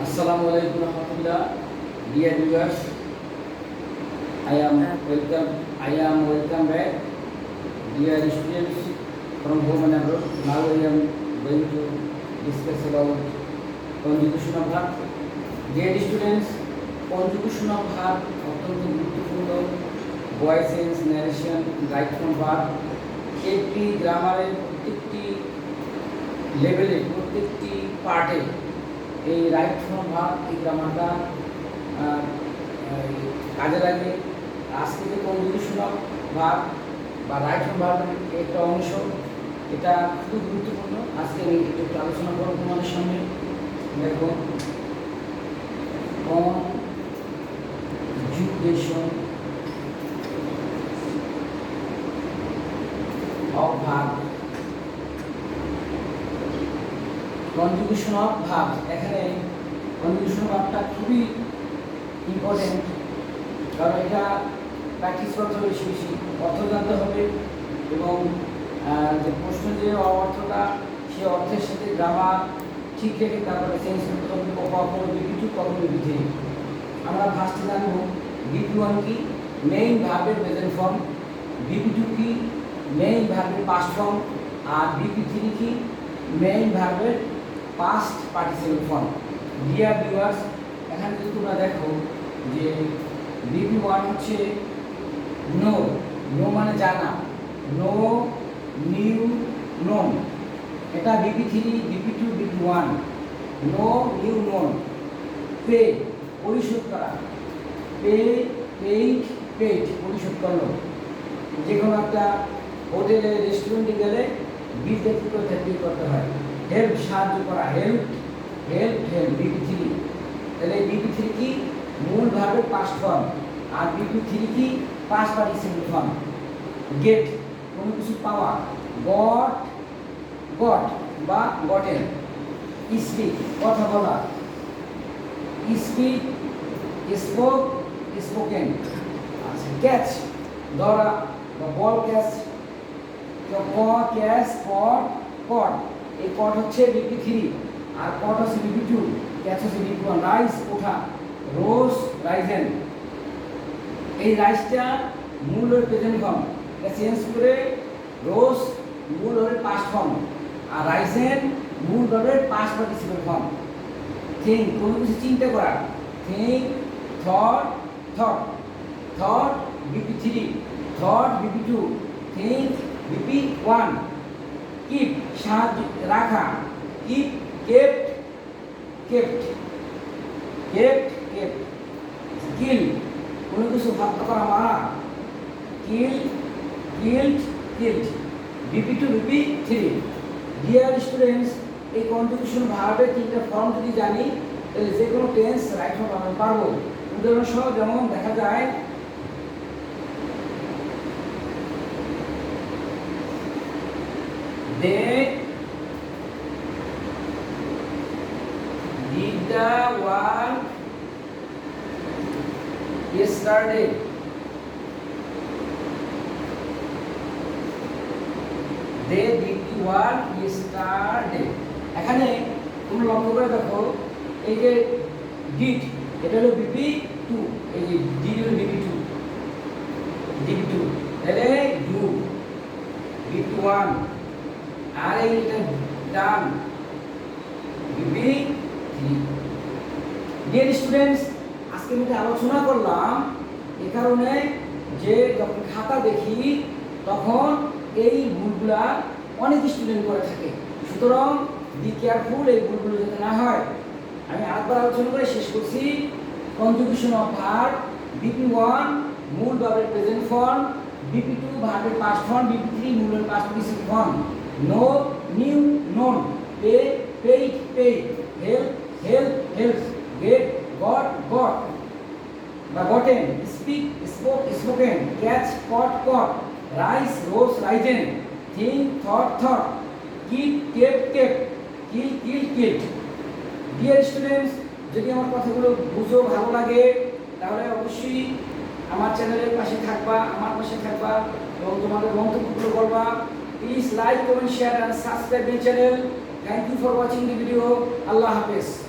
Assalamualaikum warahmatullah. Dear viewers, I am welcome back. Dear students from home and abroad, now I am going to discuss about conjugation of verb. Dear students, conjugation of verb অত্যন্ত গুরুত্বপূর্ণ voice sense narration right from verb একটি গ্রামারের প্রত্যেকটি লেভেলে প্রত্যেকটি পার্টে এই right from verb এই গ্রামারটা কাজে লাগে। আজকে যে কনজুগেশন অফ ভার্ব বা রাইট ফ্রম ভার্বের একটা অংশ, এটা খুব গুরুত্বপূর্ণ। আজকে আমি একটু আলোচনা করব তোমাদের সামনে। দেখো, conjugation of verb, conjugation of verb. এখানে কনজুগেশন ভার্বটা খুবই ইম্পর্টেন্ট, কারণ এটা প্র্যাকটিস করতে হবে, বেশি বেশি অর্থ জানতে হবে এবং যে প্রশ্ন যে অর্থটা সে অর্থের সাথে গ্রামার ঠিক রেখে তারপরে চেঞ্জ করতে হবে। কখনো বিপি2 কখনো বিপি3। আমরা ফার্স্টে জানবো বিপি1 কি, মেইন ভার্বের প্রেজেন্ট ফর্ম, বিপি2 কি, মেইন ভার্বের পাস্ট ফর্ম, আর বিপি3 কি, মেইন ভার্বের past participle form. Dear viewers, এখানে যদি তোমরা দেখো যে বিপি1 হচ্ছে নো, নো মানে জানা, নো, নিউ, নোন। এটা বিপি3, বিপি2, বিপি1। Know, knew, known. পে, পরিশোধ করা, পে, পেইড, পেইড, পরিশোধ করলো। যে কোনো একটা হোটেলে রেস্টুরেন্টে গেলে বিল দেখতে করতে হয়। হেল্প, সাহায্য করা, হেল্প, হেল্প, হেল্প, বিপি3। তাহলে বিপি3 কি, মূল ভার্বের পাস্ট ফর্ম, আর বিপি3 কি, পাস্ট পার্টিসিপেল ফর্ম। গেট, কোনো কিছু পাওয়া, গট, গট বা গটেন। স্পিক, কথা বলা, স্পিক, স্পোক, স্পোকেন। আচ্ছা, ক্যাচ, ধরা বা বল ক্যাচ, ক্যাচ, পট, পট। এই পট হচ্ছে বিপি3, আর পট হচ্ছে বিপি2, ক্যাচ হচ্ছে বিপি1। রাইস, ওঠা, রোজ, রাইজেন। এই রাইসটা মূল হয়ে প্রেজেন্ট ফর্ম, এটা চেঞ্জ করে রোজ মূল হয়ে পাস্ট ফর্ম, আর রাইজেন মূল হবে পাস্ট পার্টিসিপেল ফর্ম। থিঙ্ক, কোনো কিছু চিন্তা করা, থিঙ্ক, থট, থট, থট বিপি3, থট বিপি2, থিঙ্ক বিপি1। কিপ, সাহায্য, রাখা, keep, kept, kept, kept, kept. Kill, কোনো কিছু হত্যা করা, মারা, কিল, কিল্ড, কিল্ড। বিপি2, বিপি3। ডিয়ার স্টুডেন্টস, এই কনজুগেশন ভার্বের তিনটা ফর্ম যদি জানি তাহলে যে কোনো টেন্স রাইট ফর্ম বানাতে পারবো। উদাহরণসহ যেমন দেখা যায়, they did the work yesterday. They did the work yesterday. এখানে তোমরা লক্ষ্য করে দেখো, এই যে ডিড, এটা হলো বিপি2, এই যে ডিড হলো বিপি2, বিপি2। তাহলে ডু বিপি1, আর এইটা ডান বিপি3। ডিয়ার স্টুডেন্টস, আজকে আমি আলোচনা করলাম এই কারণে যে যখন খাতা দেখি তখন এই ভুলগুলা অনেক স্টুডেন্ট করে থাকে, সুতরাং বি কেয়ারফুল এই ভুলগুলো যাতে না হয়। আমি আরেকবার আলোচনা করে শেষ করছি। কনজুগেশন অফ ভার্ব, বিপি1 মূল ভার্বের প্রেজেন্ট ফর্ম, বিপি2 ভার্বের পাস্ট ফর্ম, বিপি3 মূলের past participle form. Know, knew, known. Pay, paid, paid. Help, help, help. Get, got, got বা gotten. Speak, spoke, spoken. Catch, caught, caught. Rise, rose, risen. Think, thought, thought. Keep, kept, kept. Kill, kill, killed. Dear students, যদি আমার কথাগুলো বুঝো, ভালো লাগে, তাহলে অবশ্যই আমার চ্যানেলের পাশে থাকবা, আমার পাশে থাকবা এবং তোমাদের মন্তব্যগুলো করবা। Please like, comment, share and subscribe my channel. Thank you for watching the video. Allah Hafiz.